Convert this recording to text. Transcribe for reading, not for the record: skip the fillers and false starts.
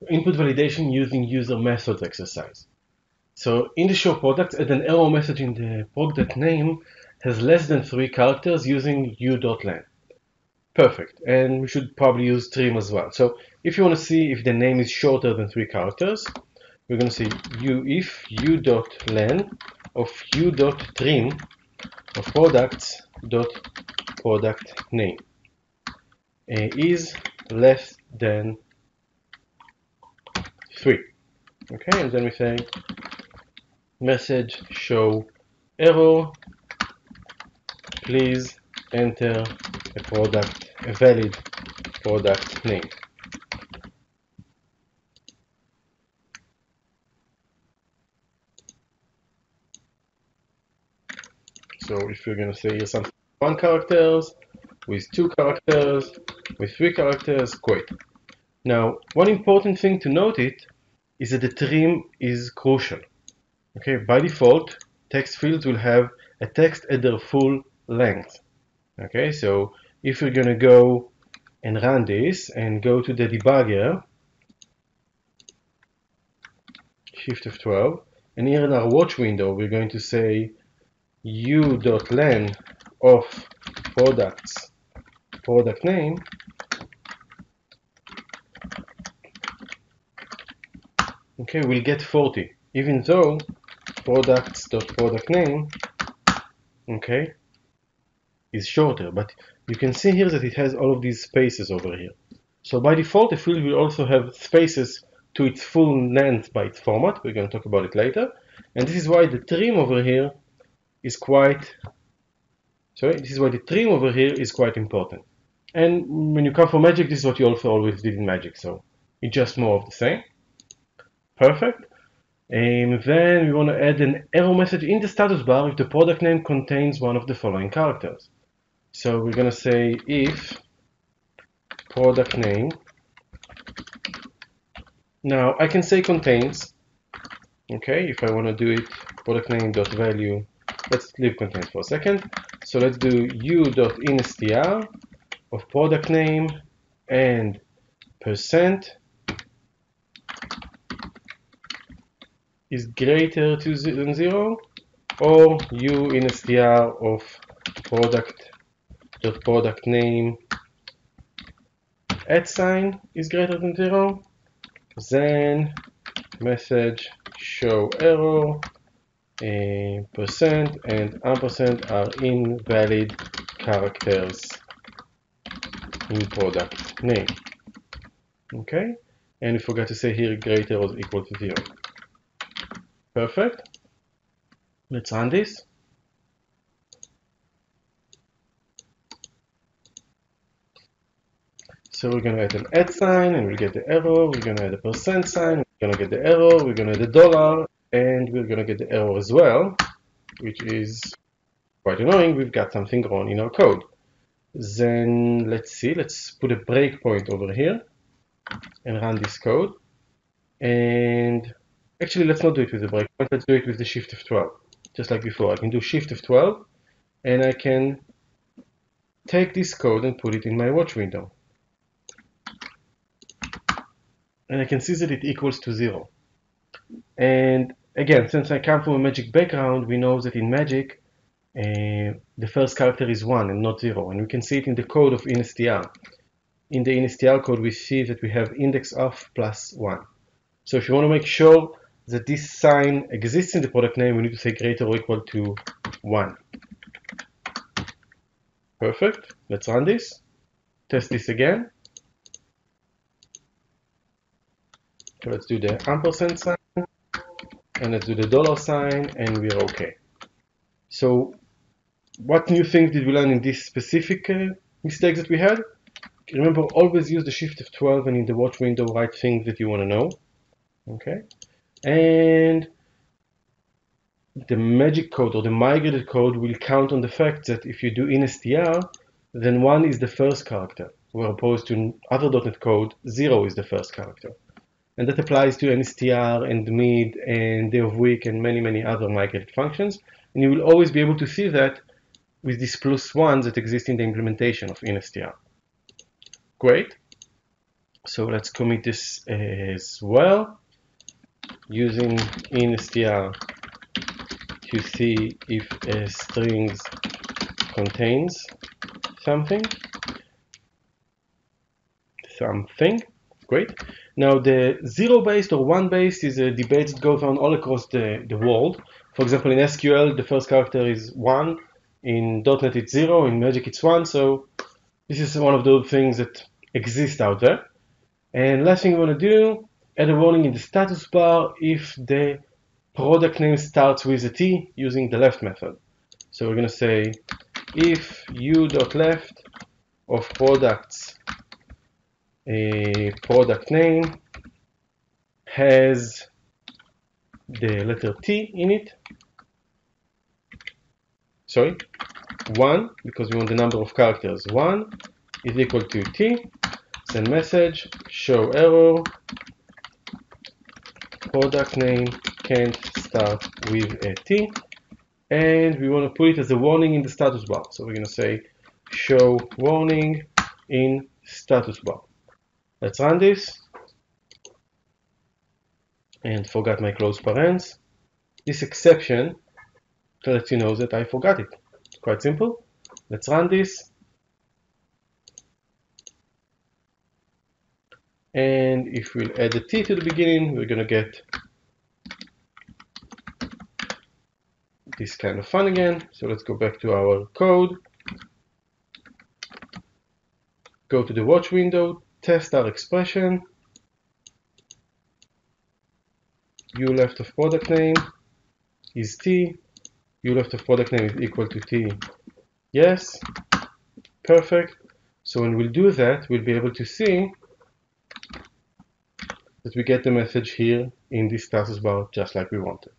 input validation using user methods exercise. So in the show products, add an error message in the product name has less than 3 characters using u.len. Perfect. And we should probably use trim as well. So if you want to see if the name is shorter than 3 characters, we're going to say if u.len of u.trim of products.product name is less than 3. Okay, and then we say message show error, please enter a valid product name. So if you're going to say here's something 1 characters, with 2 characters, with 3 characters, great. Now, one important thing to note is that the trim is crucial. Okay, by default, text fields will have a text at their full length. Okay, so if you're going to go and run this and go to the debugger, Shift F12, and here in our watch window, we're going to say u.len of product name, okay, we'll get 40, even though products.product name, okay, is shorter, but you can see here that it has all of these spaces over here. So by default, the field will also have spaces to its full length by its format. We're going to talk about it later. And this is why the trim over here is quite important. And when you come from Magic, this is what you also always did in Magic, so it's just more of the same. Perfect. And then we want to add an error message in the status bar if the product name contains one of the following characters. So we're going to say if product name. Now I can say contains. Okay, if I want to do it, product name dot value. Let's leave contains for a second. So let's do u.instr of product name and percent is greater than 0, or u.instr of product name @ is greater than 0, then message show error, percent and ampersand are invalid characters in product name. Okay, and we forgot to say here greater or equal to 0. Perfect. Let's run this. So we're going to add an @ and we'll get the error. We're going to add a percent sign. We're going to get the error. We're going to add a dollar, and we're going to get the error as well, which is quite annoying. We've got something wrong in our code. Then let's see. Let's put a breakpoint over here and run this code. And actually, let's not do it with the breakpoint. Let's do it with the Shift F12, just like before. I can do Shift F12, and I can take this code and put it in my watch window. And I can see that it equals to 0. And again, since I come from a Magic background, we know that in Magic, the first character is 1 and not 0. And we can see it in the code of instr. In the instr code, we see that we have index of +1. So if you want to make sure that this sign exists in the product name, we need to say greater or equal to 1. Perfect. Let's run this. Test this again. So let's do the ampersand sign, and let's do the dollar sign, and we're okay. So what new things did we learn in this specific mistake that we had? Remember, always use the Shift F12 and in the watch window write things that you want to know. Okay, and the magic code or the migrated code will count on the fact that if you do instr, then 1 is the first character, where opposed to other .NET code, 0 is the first character. And that applies to NSTR and mid and day of week and many other migrated functions. And you will always be able to see that with this +1 that exists in the implementation of instr. Great. So let's commit this as well, using instr to see if a string contains something. Great. Now the zero-based or one-based is a debate that goes on all across the world. For example, in SQL, the first character is 1. In .NET, it's 0. In Magic, it's 1. So this is one of those things that exist out there. And last thing we want to do, add a warning in the status bar if the product name starts with a T using the left method. So we're going to say if u.left of products a product name has the letter T in it, sorry, 1, because we want the number of characters, 1 is equal to T, send message, show error, product name can't start with a T, and we want to put it as a warning in the status bar. So we're going to say show warning in status bar. Let's run this, and forgot my close parens. This exception lets you know that I forgot it. Quite simple. Let's run this. And if we'll add the T to the beginning, we're going to get this kind of fun again. So let's go back to our code. Go to the watch window, test our expression. U left of product name is T. U left of product name is equal to T. Yes. Perfect. So when we'll do that, we'll be able to see that we get the message here in this status bar just like we wanted.